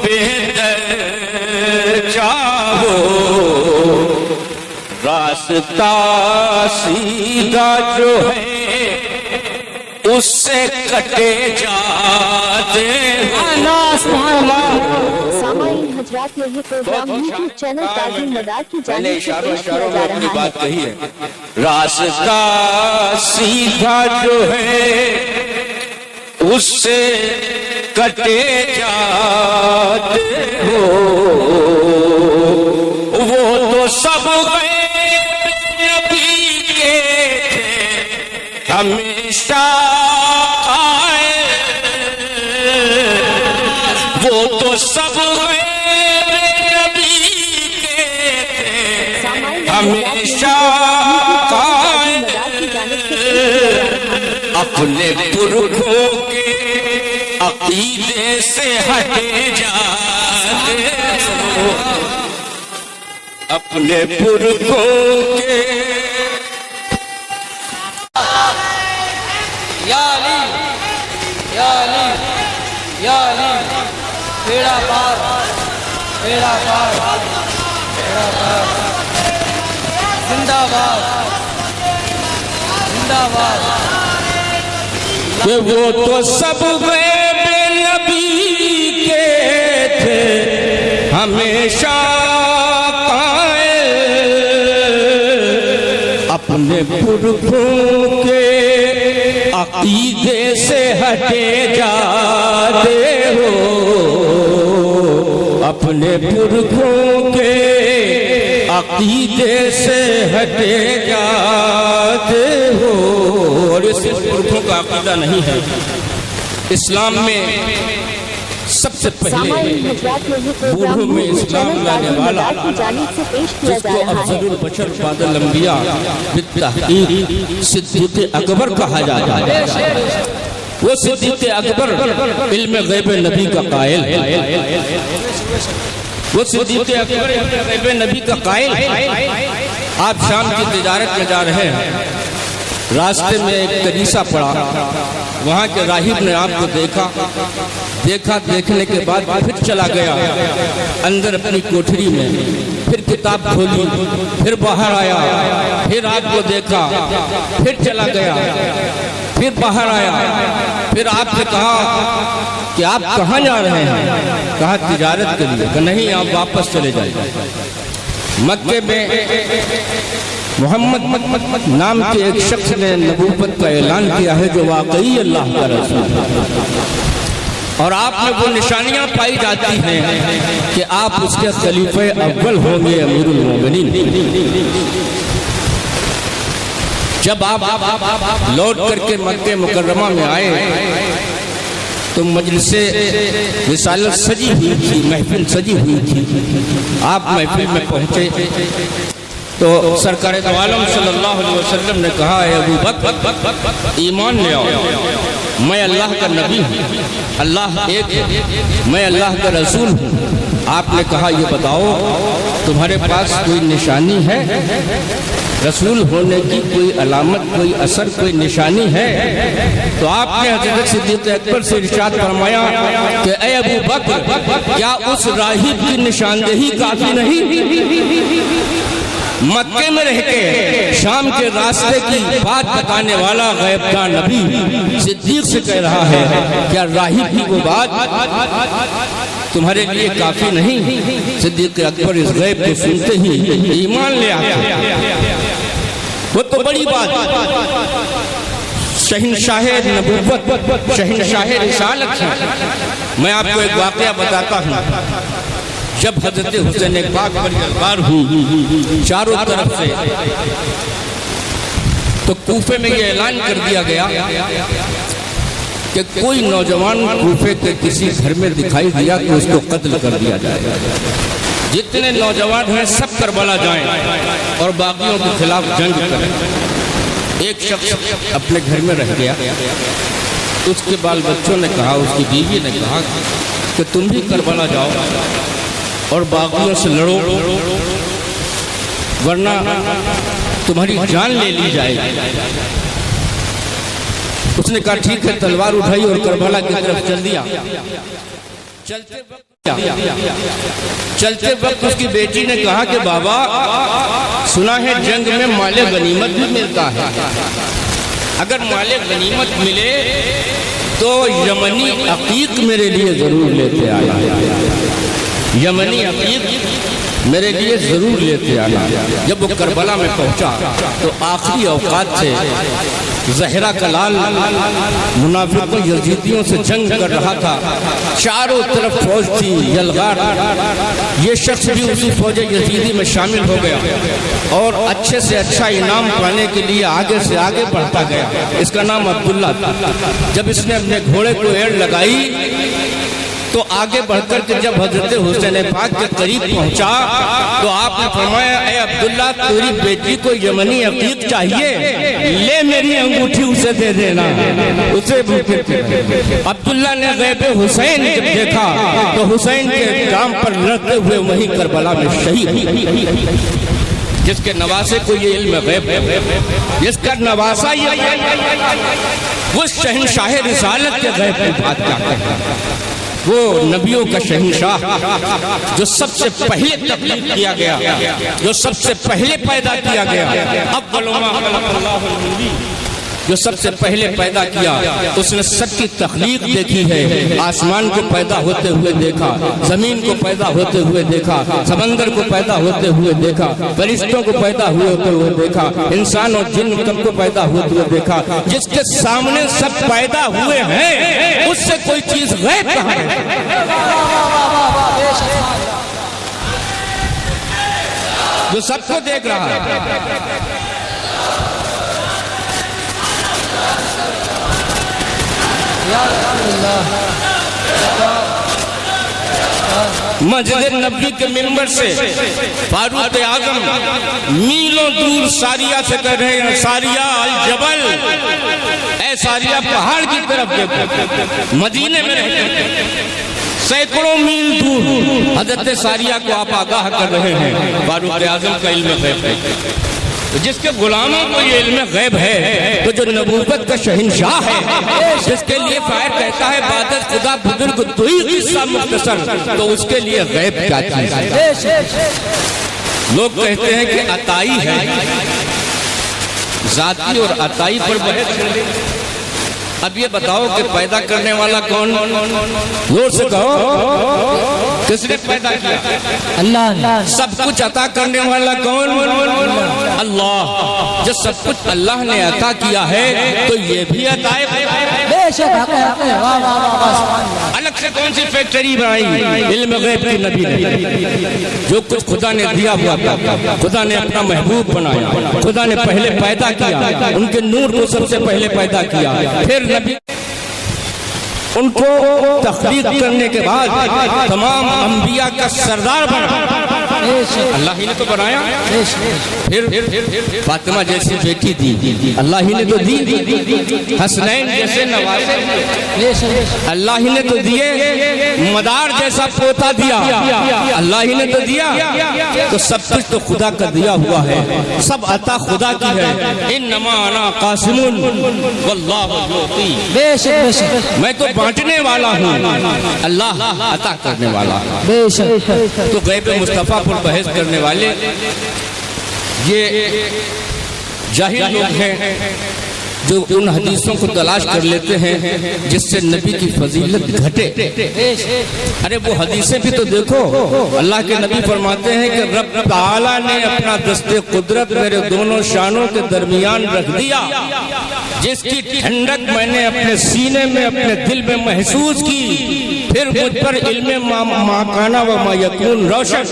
بہتر چاہو راستہ سیدھا جو ہے اس سے کٹے جاتے سامعین حضرات یہ پروگرام یوٹیوب چینل تعظیم مدار کی جانب سے پیش کیا جا رہا ہے۔ راستہ سیدھا جو ہے اس سے کٹے جاتے ہو وہ تو سب نبی کے تھے ہمیشہ وہ تو سب نبی کے تھے ہمیشہ قائل اپنے پرکھوں کے عقیدے سے ہٹے جاتے ہو اپنے پرکھوں کے یا علی یا علی یا علی بیڑا پار بیڑا پار بیڑا پار زندہ باد زندہ باد کہ وہ تو سب غیب نبی کے تھے ہمیشہ قائل اپنے پرکھوں کے عقیدے سے ہٹے جاتے ہو اپنے پرکھوں کے عقیدے سے ہٹے جاتے ہو اور اس پرکھوں کا عقیدہ نہیں ہے اسلام میں سب سے پہلے بوڑھوں میں اسلام لانے والا جس کو افضل البشر بعد الانبیاء بالتحقیق صدیق اکبر کہا جاتا ہے وہ صدیق اکبر علم غیب نبی کا قائل وہ صدیق اکبر علم غیب نبی کا قائل آپ شام کی تجارت میں جا رہے ہیں راستے میں ایک کنیسہ پڑا وہاں کے راہب نے آپ کو دیکھا دیکھنے کے بعد پھر چلا گیا اندر اپنی کوٹھری میں پھر کتاب کھولی پھر باہر آیا پھر آپ کو دیکھا پھر چلا گیا پھر باہر آیا پھر آپ سے کہا کہ آپ کہاں جا رہے ہیں کہا تجارت کے لیے کہ نہیں آپ واپس چلے جائیں مکے میں محمد نام کے ایک شخص نے نبوت کا اعلان کیا ہے جو واقعی اللہ کا رسول ہے اور آپ میں وہ نشانیاں پائی جاتی ہیں کہ آپ اس کے خلیفہ اول ہوں گے امیر المومنین جب آپ لوٹ کر کے مکہ مکرمہ میں آئے تو مجلس رسالت سجی ہوئی تھی محفل سجی ہوئی تھی آپ محفل میں پہنچے تو سرکار دو عالم صلی اللہ علیہ وسلم نے کہا اے ابو بکر ایمان لے آؤ میں اللہ کا نبی ہوں اللہ ایک ہے میں اللہ کا رسول ہوں آپ نے کہا یہ بتاؤ تمہارے پاس کوئی نشانی ہے رسول ہونے کی کوئی علامت کوئی اثر کوئی نشانی ہے تو آپ نے حضرت صدیق اکبر سے ارشاد فرمایا کہ اے ابو بکر کیا اس راہب کی نشاندہی کافی نہیں مکے میں رہ کے شام کے راستے کی بات بتانے والا غیب کا نبی صدیق سے کہہ رہا ہے کیا راہب کی وہ بات تمہارے لیے کافی نہیں صدیق اکبر اس غیب کو سنتے ہی ایمان لے آتے وہ تو بڑی بات شہنشاہ نبوت شہنشاہ رسالت ہے میں آپ کو ایک واقعہ بتاتا ہوں جب حضرت حسین پاک پر جلوار ہوئی چاروں طرف سے تو کوفے میں یہ اعلان کر دیا گیا کہ کوئی نوجوان کوفے کے کسی گھر میں دکھائی دیا کہ اس کو قتل کر دیا جائے جتنے نوجوان ہیں سب کربلا جائیں اور باغیوں کے خلاف جنگ کریں ایک شخص اپنے گھر میں رہ گیا اس کے بال بچوں نے کہا اس کی بیوی نے کہا کہ تم بھی کربلا جاؤ اور باغیوں سے لڑو ورنہ تمہاری جان لے لی جائے گی اس نے کہا ٹھیک ہے تلوار اٹھائی اور کربلا کی طرف چل دیا چلتے وقت اس کی بیٹی نے کہا کہ بابا سنا ہے جنگ میں مال غنیمت بھی ملتا ہے، اگر مال غنیمت ملے تو یمنی عقیق میرے لیے ضرور لیتے آنا، یمنی عقیق میرے لیے ضرور لیتے آنا۔ جب وہ کربلا میں پہنچا تو آخری اوقات سے زہرا کلال منافقوں یزیدیوں سے جنگ کر رہا تھا، چاروں طرف فوج تھی یلغار، یہ شخص بھی اسی فوج یزیدی میں شامل ہو گیا اور اچھے سے اچھا انعام پانے کے لیے آگے سے آگے بڑھتا گیا۔ اس کا نام عبداللہ تھا۔ جب اس نے اپنے گھوڑے کو ایڑ لگائی تو آگے بڑھ کر کے جب حضرت حسین پاک کے قریب پہنچا تو آپ نے فرمایا اے عبداللہ تیری بیٹی کو یمنی عقیق چاہیے، لے میری انگوٹھی اسے دے دینا۔ اسے عبداللہ نے غیب حسین جب دیکھا تو حسین کے کام پر لڑتے ہوئے وہیں کربلا میں شہید، جس کے نواسے کو یہ علم غیب ہے، جس کا نواسا یہ وہ شہنشاہ رسالت کے غیب کی بات کرتا ہے، وہ نبیوں کا شہنشاہ جو سب سے پہلے تبلیغ کیا گیا، جو سب سے پہلے پیدا کیا گیا، اول ما خلق اللہ النبی، جو سب سے پہلے پیدا کیا، اس نے سب کی تخلیق دیکھی ہے۔ آسمان کو پیدا ہوتے ہوئے دیکھا، زمین کو پیدا ہوتے ہوئے دیکھا، سمندر کو پیدا ہوتے ہوئے دیکھا، فرشتوں کو پیدا ہوتے ہوئے دیکھا، انسان اور جن تک کو پیدا ہوتے ہوئے دیکھا۔ جس کے سامنے سب پیدا ہوئے ہیں اس سے کوئی چیز غیب کہاں ہے؟ جو سب کو دیکھ رہا ہے۔ مسجد نبوی کے ممبر سے فاروق اعظم میلوں دور ساریہ سے کہہ رہے ہیں ساریہ الجبل، اے ساریہ پہاڑ کی طرف دیکھو، مدینے میں رہتے ہیں سینکڑوں میل دور حضرت ساریہ کو آپ آگاہ کر رہے ہیں۔ فاروق اعظم کا علم غیب ہے، جس کے غلاموں کو یہ علم غیب ہے تو جو نبوت کا شہنشاہ ہے، جس کے لیے شاعر کہتا ہے بعد خدا بزرگ تو ہی قصہ مختصر، تو اس کے لیے غیب کیا چیز ہے؟ لوگ کہتے ہیں کہ عطائی ہے، ذاتی اور عطائی پر بحث ہے۔ اب یہ بتاؤ کہ پیدا کرنے والا کون؟ زور سے کہو، کس نے پیدا کیا؟ اللہ۔ سب کچھ عطا کرنے والا کون؟ اللہ۔ جو سب کچھ اللہ نے عطا کیا ہے تو یہ بھی عطا ہے۔ الگ سے کون سی فیکٹری بنائی؟ علم غیب کی نبی نے، جو کچھ خدا نے دیا ہوا تھا، خدا نے اپنا محبوب بنایا، خدا نے پہلے پیدا کیا، ان کے نور کو سب سے پہلے پیدا کیا، پھر نبی ان کو تخلیق کرنے کے بعد تمام انبیاء کا سردار بنا، اللہ ہی نے تو بنایا، پھر فاطمہ جیسی بیٹی دی، اللہ ہی نے تو دی، حسنین جیسے نواسے اللہ ہی نے تو دیے، مدار جیسا پوتا دیا اللہ ہی نے تو دیا۔ تو سب کچھ تو خدا کا دیا ہوا ہے، سب عطا خدا کی ہے۔ انما انا قاسم واللہ یعطی، میں تو بانٹنے والا ہوں، اللہ عطا کرنے والا۔ تو غیب مصطفیٰ پر بحث کرنے والے یہ جاہل لوگ ہیں جو ان حدیثوں کو تلاش کر لیتے ہیں جس سے نبی کی فضیلت گھٹے۔ ارے وہ حدیثیں بھی تو دیکھو، اللہ کے نبی فرماتے ہیں کہ رب تعالیٰ نے اپنا دست قدرت میرے دونوں شانوں کے درمیان رکھ دیا، جس کی ٹھنڈک میں نے اپنے سینے میں اپنے دل میں محسوس کی، پھر مجھ پر علم ما کانا و ما یکون روشن۔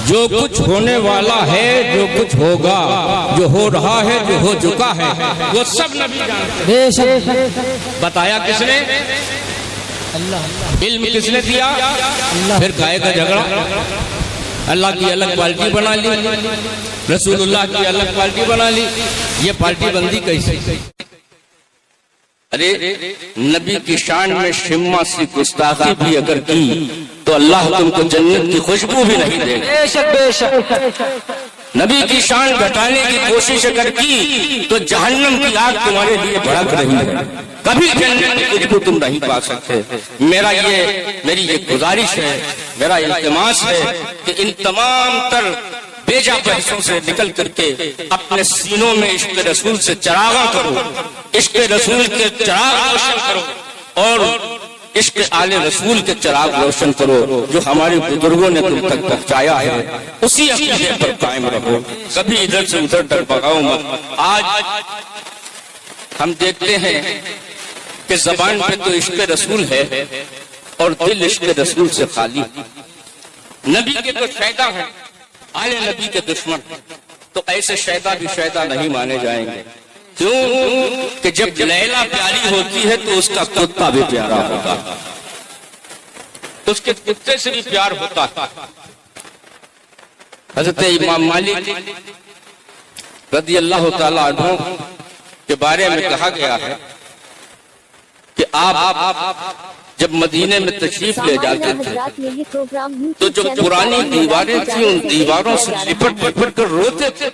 جو کچھ ہونے والا ہے، جو کچھ ہوگا، جو ہو رہا ہے، جو ہو چکا ہے، وہ سب نبی جانتے ہیں۔ بتایا کس نے؟ علم کس نے دیا؟ پھر گائے کا جھگڑا، اللہ کی الگ پارٹی بنا لی، رسول اللہ کی الگ پارٹی بنا لی، یہ پارٹی بندی کیسی؟ ارے نبی کی شان میں شمع سی گستاخی بھی اگر کی تو اللہ تم کو جنت کی خوشبو بھی نہیں دے گا۔ نبی کی شان گھٹانے کی کوشش اگر کی تو جہنم کی آگ تمہارے لیے بھڑک رہی ہے، کبھی جنت میں تجھ کو تم نہیں پا سکتے۔ میری یہ گزارش ہے، میرا التماس ہے کہ ان تمام تر بیجا بحثوں سے نکل کر کے اپنے سینوں میں عشق رسول سے چراغاں کرو، عشق رسول کے چراغ روشن کرو، اور عشق آل رسول کے چراغ روشن کرو جو ہمارے بزرگوں نے تم تک پہنچایا ہے، اسی عقیدے پر قائم رہو، کبھی ادھر سے ادھر ڈگمگاؤ مت۔ آج ہم دیکھتے ہیں کہ زبان پہ تو عشق رسول ہے اور دل عشق رسول سے خالی۔ نبی کے تو شیدا ہیں، آل نبی کے دشمن، تو ایسے شیدا بھی شیدا نہیں مانے جائیں گے۔ کیوں کہ جب لیلا پیاری ہوتی ہے تو اس کا کتا بھی پیارا ہوتا ہے، اس کے کتے سے بھی پیار ہوتا ہے۔ حضرت امام مالک رضی اللہ تعالیٰ عنہ کے بارے میں کہا گیا ہے کہ آپ جب مدینے میں تشریف لے جاتے تھے تو جو پرانی دیواریں تھیں ان دیواروں سے لپٹ لپٹ کر روتے تھے